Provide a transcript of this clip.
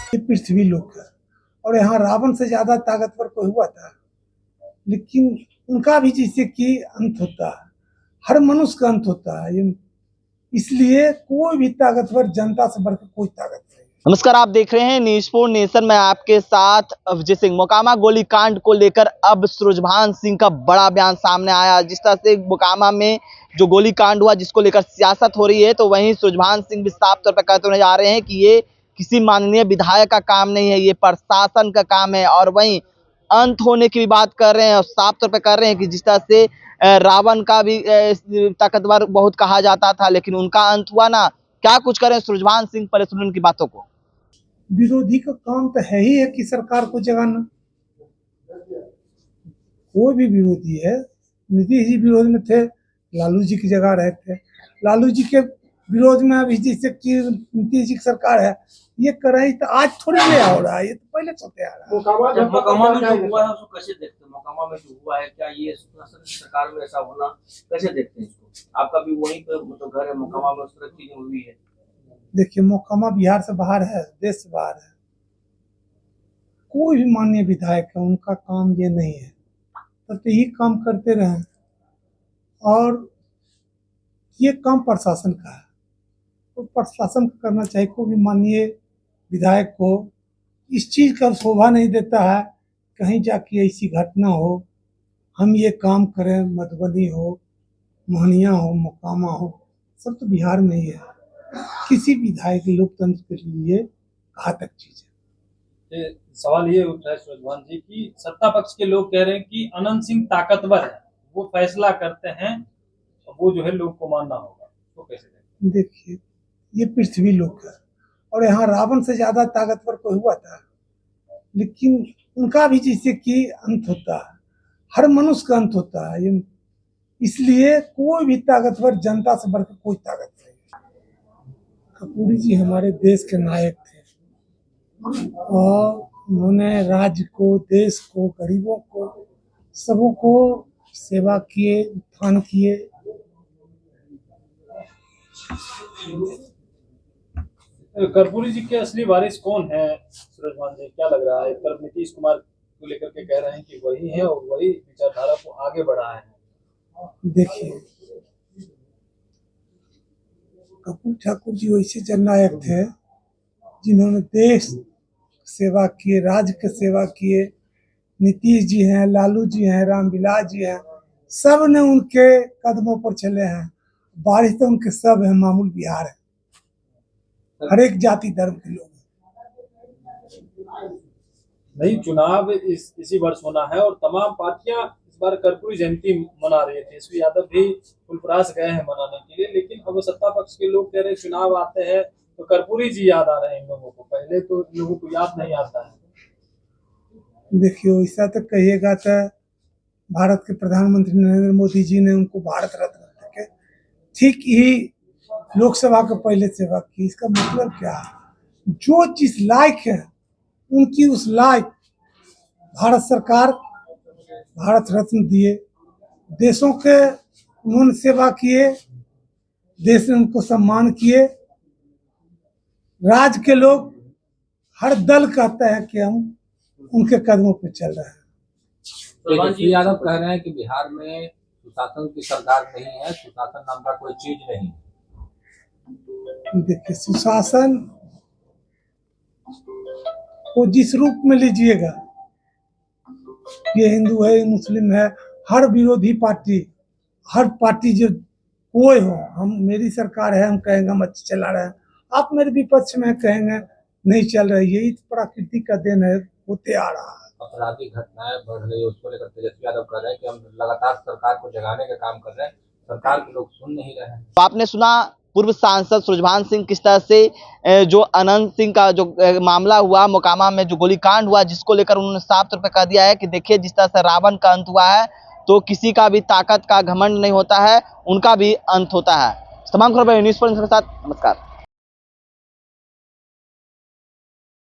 ये पृथ्वी लोक है और यहाँ रावण से ज्यादा ताकतवर कोई हुआ था, लेकिन उनका भी जैसे कि अंत होता है, हर मनुष्य का अंत होता है। इसलिए कोई भी ताकतवर जनता से बढ़कर कोई ताकत नहीं। नमस्कार, आप देख रहे हैं न्यूज़ 4 नेशन में आपके साथ अविजय सिंह। मोकामा गोलीकांड को लेकर अब सुरजभान सिंह का बड़ा बयान सामने आया। जिस तरह से मोकामा में जो गोलीकांड हुआ जिसको लेकर सियासत हो रही है, तो वहीं सुरजभान सिंह भी साफ तौर पर कहते हुए जा रहे हैं कि ये किसी माननीय विधायक का काम नहीं है, ये प्रशासन का काम है। और वहीं अंत होने की भी बात कर रहे हैं और साफ तौर पर कर रहे हैं कि जिस तरह से रावण का भी ताकतवर बहुत कहा जाता था, लेकिन उनका अंत हुआ ना। क्या कुछ करें सुरजभान सिंह, पहले सुन उनकी बातों को। विरोधी का काम तो है ही है कि सरकार को जगाना। कोई भी विरोधी है, नीतीश जी विरोध में थे, लालू जी की जगह रहे थे। लालू जी के विरोध में अभी जैसे कि नीतीश जी की सरकार है, ये कर रही तो आज थोड़ी नया हो रहा है, ये तो पहले से होते आ रहा है। मोकामा में जो हुआ है उसको कैसे देखते हैं? मोकामा में जो हुआ है, क्या ये सरकार में ऐसा होना कैसे देखते हैं इसको? आपका भी वहीं पे मतलब घर है मोकामा में, उस तरह की चीजें हुई है। देखिए, मोकामा बिहार से बाहर है, देश से बाहर है। कोई भी माननीय विधायक है, उनका काम ये नहीं है, तब तो यही काम करते रहे। और ये काम प्रशासन का है, तो प्रशासन को करना चाहिए। कोई भी माननीय विधायक को इस चीज का शोभा नहीं देता है कहीं जाके ऐसी घटना हो, हम ये काम करें, मधुबनी हो, मोहनिया हो, मोकामा हो, सब तो बिहार में ही है। किसी विधायक लोकतंत्र के लिए घातक चीज है। सवाल ये उठ रहा है सुरजभान जी की सत्ता पक्ष के लोग कह रहे हैं कि अनंत सिंह ताकतवर है, वो फैसला करते हैं, वो जो है लोग को मानना होगा, तो कैसे देखें? देखिए, ये पृथ्वी लोक है और यहाँ रावण से ज्यादा ताकतवर कोई हुआ था, लेकिन उनका भी जैसे कि अंत होता है, हर मनुष्य का अंत होता है। इसलिए कोई भी ताकतवर जनता से बढ़कर कोई ताकत नहीं। कर्पूरी जी हमारे देश के नायक थे और उन्होंने राज्य को, देश को, गरीबों को, सबों को सेवा किए, उत्थान किए। कर्पूरी जी के असली वारिस कौन है सुरजभान जी, क्या लग रहा है? एक तरफ नीतीश कुमार को लेकर के कह रहे हैं कि वही है और वही विचारधारा को आगे बढ़ा है। देखिए, कर्पूरी ठाकुर जी वैसे जननायक थे जिन्होंने देश सेवा किए, राज्य की सेवा किए। नीतीश जी हैं, लालू जी हैं, रामविलास जी हैं, सब ने उनके कदमों पर चले हैं। बारिश तो उनके सब है, मामूल बिहार है, हर एक जाति धर्म के लोग नहीं, चुनाव इसी वर्ष होना है और तमाम पार्टियां इस बार कर्पूरी जयंती मना रही है। तेजस्वी यादव भी फुलपरास गए हैं मनाने के लिए, लेकिन अब सत्ता पक्ष के लोग कह रहे हैं चुनाव आते हैं तो कर्पूरी जी याद आ रहे हैं इन लोगों को, पहले तो इन लोगों को याद नहीं आता है। देखियो, ऐसा तो कहिएगा तो भारत के प्रधानमंत्री नरेंद्र मोदी जी ने उनको भारत रत्न देके ठीक ही लोकसभा के पहले सेवा की। इसका मतलब क्या है? जो जिस लायक है उनकी उस लायक भारत सरकार भारत रत्न दिए। देशों के उन्होंने सेवा किए, देश ने उनको सम्मान किए। राज्य के लोग, हर दल कहता है कि हम उनके कदमों पर चल रहे हैं। तेजस्वी यादव कह रहे हैं कि बिहार में सुशासन की सरकार नहीं है, सुशासन नाम का कोई चीज नहीं है। देखिए, सुशासन को जिस रूप में लीजिएगा, ये हिंदू है, ये मुस्लिम है, हर विरोधी पार्टी, हर पार्टी जो कोई हो, हम मेरी सरकार है, हम कहेंगे हम अच्छी चला रहे हैं, आप मेरे विपक्ष में कहेंगे नहीं चल रही है। ये प्रकृति का देन है, होते आ रहा है। अपराधी घटनाएं बढ़ रही है, उसको लेकर तेजस्वी यादव कह रहे हैं कि हम लगातार सरकार को जगाने का काम कर रहे हैं, सरकार के लोग सुन नहीं रहे हैं। तो आपने सुना पूर्व सांसद सुरजभान सिंह किस तरह से जो अनंत सिंह का जो मामला हुआ मोकामा में, जो गोलीकांड हुआ, जिसको लेकर उन्होंने साफ तौर पर कह दिया है कि देखिए जिस तरह से रावण का अंत हुआ है तो किसी का भी ताकत का घमंड नहीं होता है, उनका भी अंत होता है। तमाम खबरें न्यूज़ 4 के साथ, नमस्कार।